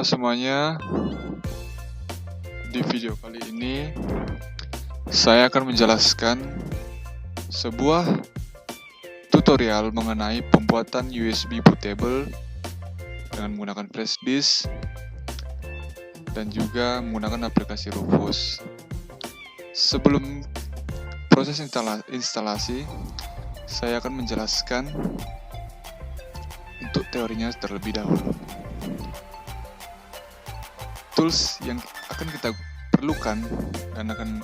Halo semuanya, di video kali ini saya akan menjelaskan sebuah tutorial mengenai pembuatan USB bootable dengan menggunakan flash disk dan juga menggunakan aplikasi Rufus. Sebelum proses instalasi, saya akan menjelaskan untuk teorinya terlebih dahulu. Tools yang akan kita perlukan dan akan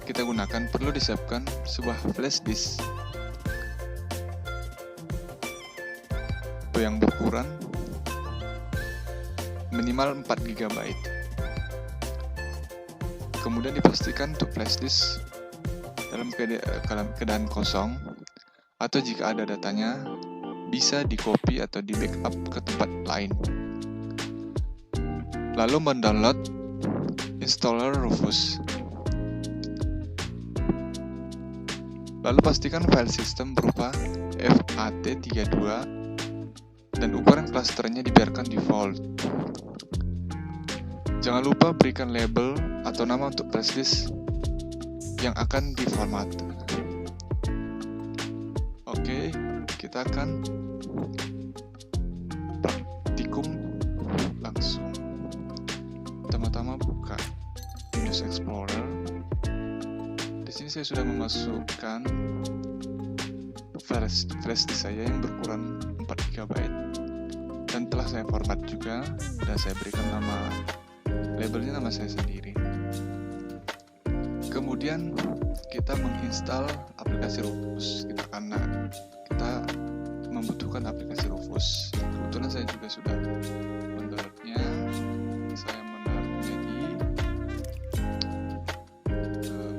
kita gunakan perlu disiapkan sebuah flash disk yang berukuran minimal 4 GB. Kemudian dipastikan untuk flash disk dalam keadaan kosong, atau jika ada datanya bisa di copy atau di backup ke tempat lain. Lalu mendownload installer Rufus. Lalu pastikan file system berupa FAT32 dan ukuran klasternya dibiarkan default. Jangan lupa berikan label atau nama untuk flash disk yang akan diformat. Oke, kita akan praktikum langsung. Pertama-tama buka Windows Explorer. Di sini saya sudah memasukkan flash disk saya yang berukuran 4 GB dan telah saya format juga, dan saya berikan labelnya nama saya sendiri. Kemudian kita menginstal aplikasi Rufus karena kita membutuhkan aplikasi Rufus. Kebetulan saya juga sudah mendownloadnya. Saya mendownloadnya di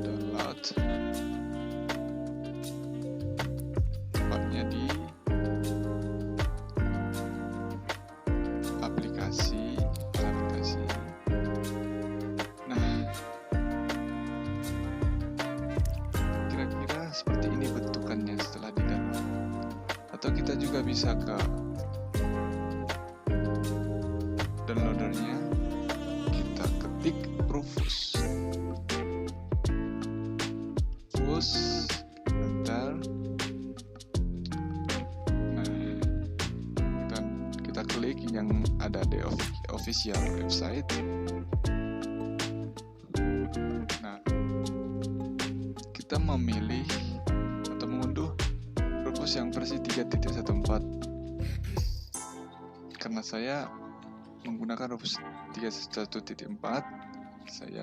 download, tepatnya di aplikasi. Nah, kira-kira seperti ini bentukannya setelah di download. Atau kita juga bisa ke downloadernya, kita ketik Rufus, enter. Nah, kita klik yang ada di official website. Nah, kita memilih atau mengunduh Rufus yang versi 3.14. Karena saya menggunakan Rufus 3.1.4, saya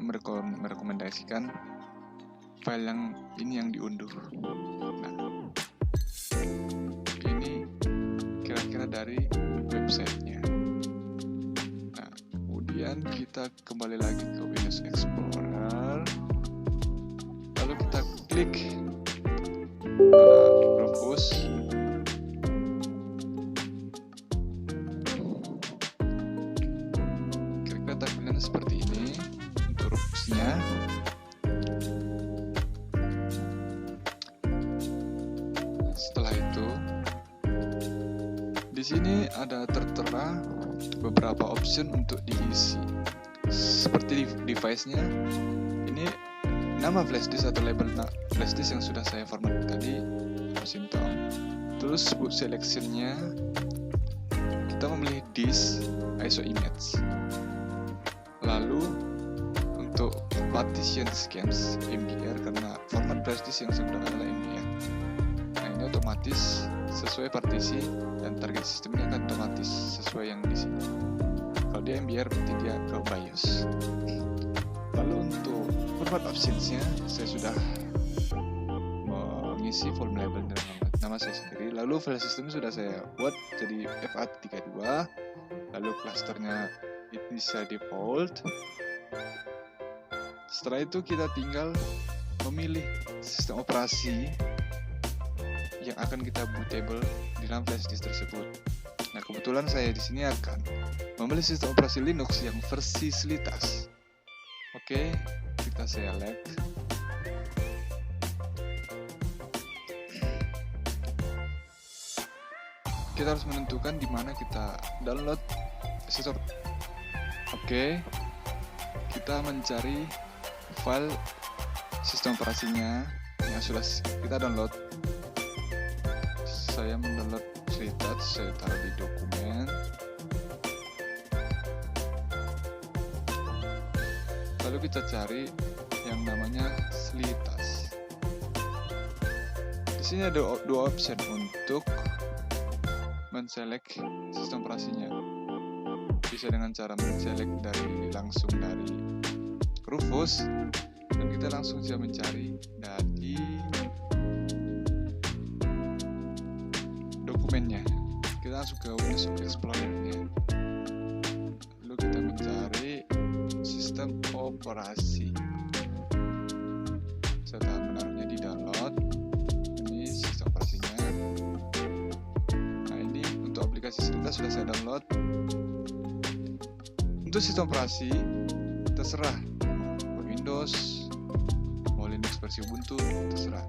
merekomendasikan file yang ini yang diunduh. Nah, ini kira-kira dari websitenya. Nah, kemudian kita kembali lagi ke Windows Explorer, lalu kita klik pada Rufus. Tampilan seperti ini untuk Rufusnya. Setelah itu, di sini ada tertera beberapa option untuk diisi. Seperti device-nya, ini nama flash disk atau label flash disk yang sudah saya format tadi, Tom. Terus boot selection-nya, kita memilih disk ISO image. Lalu untuk partition schemes MBR, karena format flash disk yang saya gunakan adalah MBR. Nah, ini otomatis sesuai partisi dan target sistemnya akan otomatis sesuai yang di sini. Kalau dia MBR berarti dia ke BIOS. Lalu untuk format optionsnya saya sudah mengisi form label dan nama saya sendiri. Lalu file system sudah saya buat jadi FAT32. Lalu klasternya itu bisa default. Setelah itu kita tinggal memilih sistem operasi yang akan kita bootable di dalam flash disk tersebut. Nah, kebetulan saya di sini akan memilih sistem operasi Linux yang versi Slitas. Oke, kita select. Kita harus menentukan di mana kita download sistem. Oke, kita mencari file sistem operasinya yang sudah kita download. Saya mendownload Slitas, saya taruh di dokumen. Lalu kita cari yang namanya Slitas. Di sini ada dua option untuk men-select sistem operasinya. Bisa dengan cara men-select langsung dari Rufus, dan kita langsung bisa mencari dari dokumennya. Kita langsung ke Windows Explorer-nya. Lalu kita mencari sistem operasi. Setelah menaruhnya di download, ini sistem operasinya. Nah, ini untuk aplikasi Slitas sudah saya download. Untuk sistem operasi terserah mau Windows, mau Linux versi Ubuntu, terserah.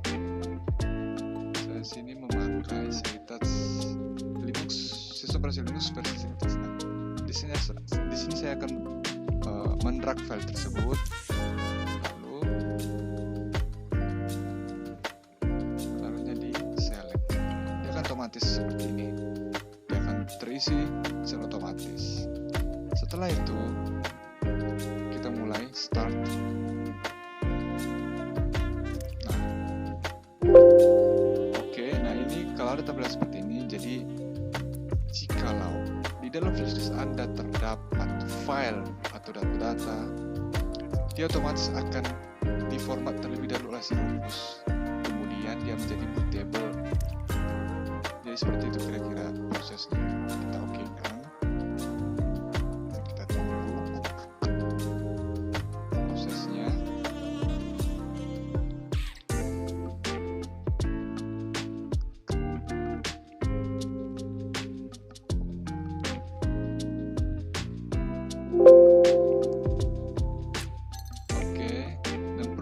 Saya sini memakai Slitas Linux, sistem operasi Linux versi Slitas. Nah, di sini saya akan mendrag file tersebut, lalu taruhnya di select. Dia akan otomatis seperti ini. Dia akan terisi secara otomatis. Setelah itu, kita mulai start. Nah, oke, nah ini kalau ada tampilan seperti ini, jadi jikalau di dalam flash disk Anda terdapat file atau data-data, dia otomatis akan diformat terlebih dahulu oleh si Rufus. Kemudian dia menjadi bootable. Jadi seperti itu kira-kira prosesnya. Kita oke kan?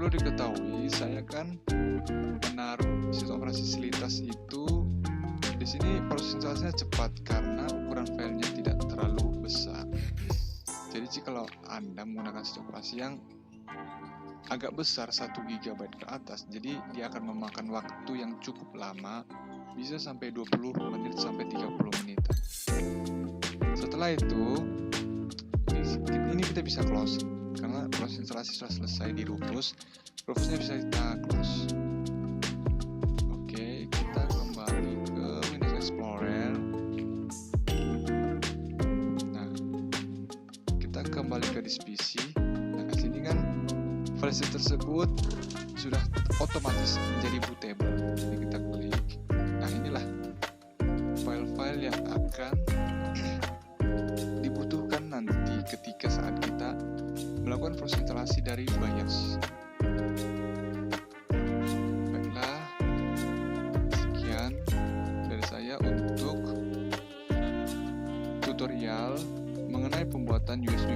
Diketahui, saya kan menaruh sistem operasi Slitas itu di sini proses instalasinya cepat karena ukuran filenya tidak terlalu besar. Jadi jika Anda menggunakan sistem operasi yang agak besar 1 GB ke atas, jadi dia akan memakan waktu yang cukup lama, bisa sampai 20 menit sampai 30 menit. Setelah itu, ini kita bisa close karena proses instalasi sudah selesai di Rufusnya bisa kita close. Oke, kita kembali ke Windows Explorer. Nah, kita kembali ke disk PC. Nah, sini kan file tersebut sudah otomatis menjadi bootable. Jadi kita klik. Nah, inilah file-file yang akan dibutuhkan nanti ketika saat kita melakukan proses instalasi dari BIOS. Baiklah, sekian dari saya untuk tutorial mengenai pembuatan USB